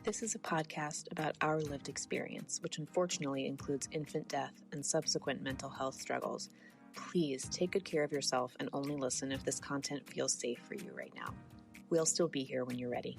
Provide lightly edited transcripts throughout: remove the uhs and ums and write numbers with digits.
This is a podcast about our lived experience, which unfortunately includes infant death and subsequent mental health struggles. Please take good care of yourself and only listen if this content feels safe for you right now. We'll still be here when you're ready.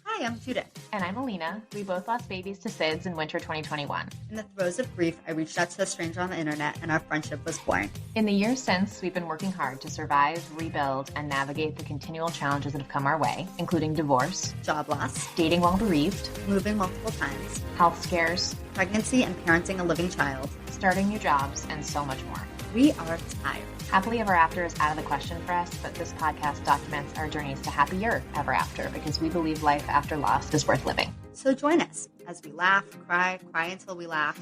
Hi, I'm Judith. And I'm Alina. We both lost babies to SIDS in winter 2021. In the throes of grief, I reached out to a stranger on the internet and our friendship was born. In the years since, we've been working hard to survive, rebuild, and navigate the continual challenges that have come our way, including divorce, Job loss, dating while bereaved, moving multiple times, health scares, pregnancy and parenting a living child, starting new jobs, and so much more. We are tired. Happily ever after is out of the question for us, but this podcast documents our journeys to happier ever after because we believe life after loss is worth living. So join us as we laugh, cry until we laugh.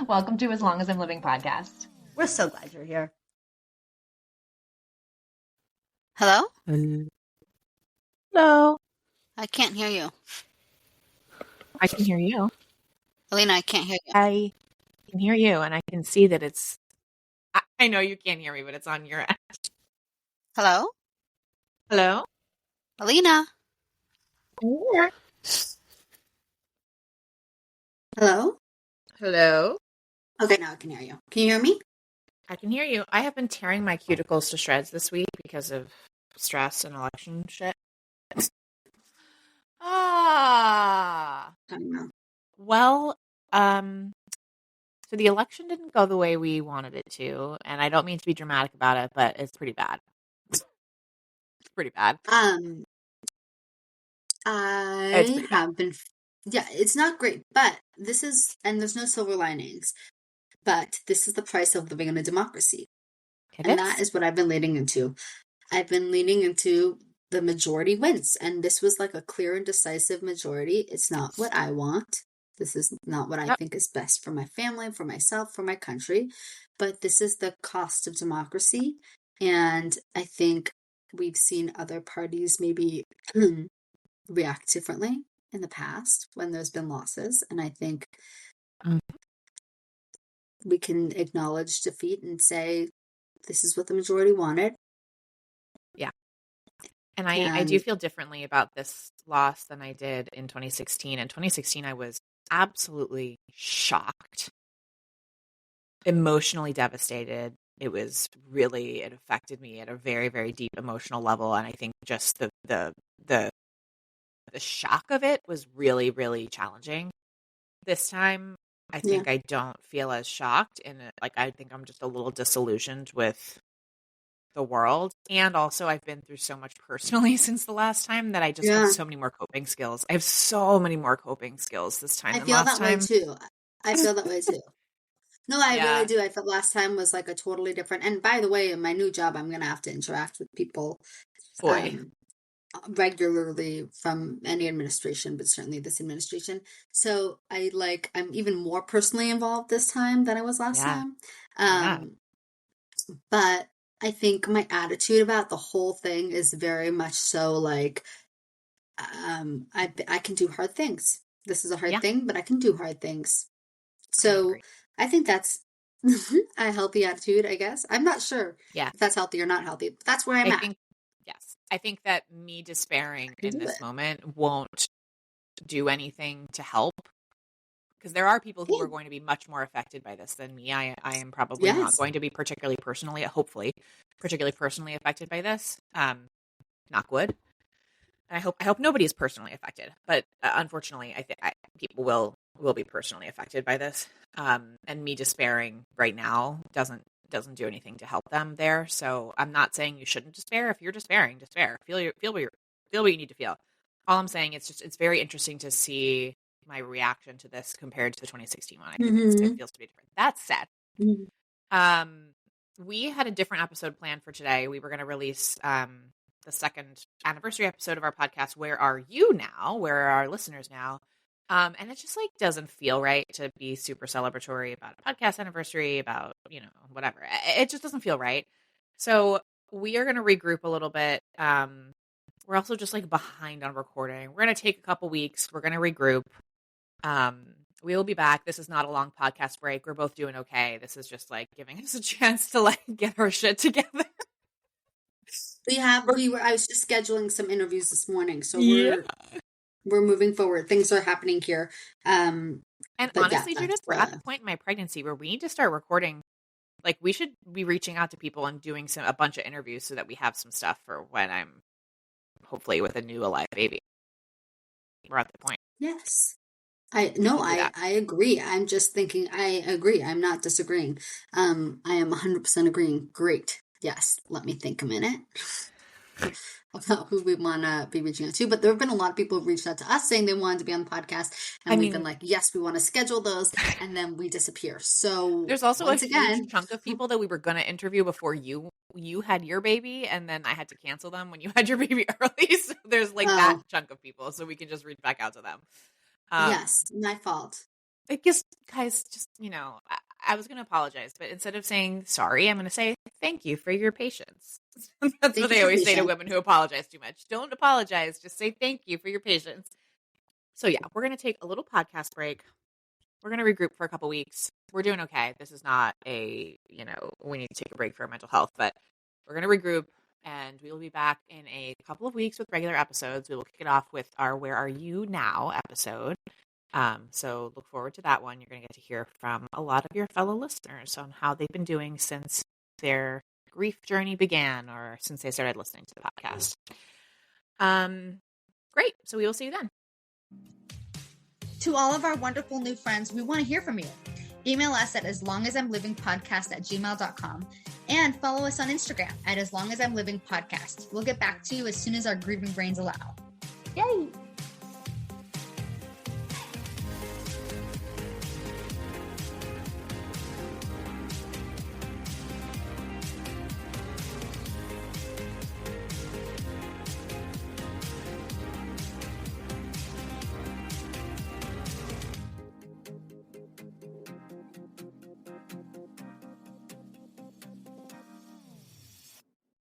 Welcome to As Long as I'm Living podcast. We're so glad you're here. Hello? Hello. I can't hear you. I can hear you. Alina, I can't hear you. I can hear you, and I can see that it's... I know you can't hear me, but it's on your end. Hello? Hello? Alina? Yeah. Hello? Hello? Okay, now I can hear you. Can you hear me? I can hear you. I have been tearing my cuticles to shreds this week because of stress and election shit. I don't know. Well, so the election didn't go the way we wanted it to, and I don't mean to be dramatic about it, but it's pretty bad. It's pretty bad. I have been, yeah, it's not great, but this is, and there's no silver linings, but this is the price of living in a democracy. That is what I've been leading into. I've been leaning into the majority wins, and this was like a clear and decisive majority. It's not what I want. This is not what I think is best for my family, for myself, for my country, but this is the cost of democracy. And I think we've seen other parties maybe react differently in the past when there's been losses. And I think we can acknowledge defeat and say, this is what the majority wanted. Yeah. And I do feel differently about this loss than I did in 2016. In 2016, I was absolutely shocked, emotionally devastated. It affected me at a very, very deep emotional level. And I think just the shock of it was really, really challenging. This time, I think I don't feel as shocked, and I think I'm just a little disillusioned with the world. And also I've been through so much personally since the last time that I just have so many more coping skills. I have so many more coping skills this time I than feel last that time. way too. I feel that way too. No, I really do. I felt last time was like a totally different, and by the way, in my new job, I'm going to have to interact with people regularly from any administration, but certainly this administration. So I'm even more personally involved this time than I was last time. But I think my attitude about the whole thing is very much so like, I can do hard things. This is a hard thing, but I can do hard things. So I think that's a healthy attitude, I guess. I'm not sure if that's healthy or not healthy. But that's where I'm at. Yes. I think that me despairing in this moment won't do anything to help. Because there are people who are going to be much more affected by this than me. I am probably not going to be particularly personally affected by this. Knock wood. I hope nobody is personally affected. But unfortunately, I think people will be personally affected by this. And me despairing right now doesn't do anything to help them there. So I'm not saying you shouldn't despair. If you're despairing, despair. Feel what you need to feel. All I'm saying it's very interesting to see my reaction to this compared to the 2016 one. I think it feels to be different. That said, we had a different episode planned for today. We were going to release the second anniversary episode of our podcast, Where Are You Now? Where are our listeners now? And it just doesn't feel right to be super celebratory about a podcast anniversary, about, whatever. It just doesn't feel right. So we are going to regroup a little bit. We're also just behind on recording. We're going to take a couple weeks. We're going to regroup. We will be back. This is not a long podcast break. We're both doing okay. This is just giving us a chance to get our shit together. I was just scheduling some interviews this morning, so We're moving forward. Things are happening here. And honestly, Judith, we're at the point in my pregnancy where we need to start recording. Like, we should be reaching out to people and doing a bunch of interviews so that we have some stuff for when I'm hopefully with a new alive baby. We're at the point. Yes. I agree. I'm just thinking, I agree. I'm not disagreeing. I am 100% agreeing. Great. Yes. Let me think a minute about who we want to be reaching out to. But there have been a lot of people who reached out to us saying they wanted to be on the podcast. And we've been like, yes, we want to schedule those. And then we disappear. So there's also a huge chunk of people that we were going to interview before you had your baby. And then I had to cancel them when you had your baby early. So there's like that chunk of people. So we can just reach back out to them. Yes, my fault. I guess, guys, just, I was going to apologize, but instead of saying sorry, I'm going to say thank you for your patience. That's what they always say to women who apologize too much. Don't apologize. Just say thank you for your patience. So yeah, we're going to take a little podcast break. We're going to regroup for a couple weeks. We're doing okay. This is not we need to take a break for our mental health, but we're going to regroup and we will be back in a couple of weeks with regular episodes. We will kick it off with our Where Are You Now episode. So look forward to that one. You're going to get to hear from a lot of your fellow listeners on how they've been doing since their grief journey began or since they started listening to the podcast. Great. So we will see you then. To all of our wonderful new friends, we want to hear from you. Email us at aslongasimlivingpodcast@gmail.com and follow us on Instagram at aslongasimlivingpodcast. We'll get back to you as soon as our grieving brains allow. Yay!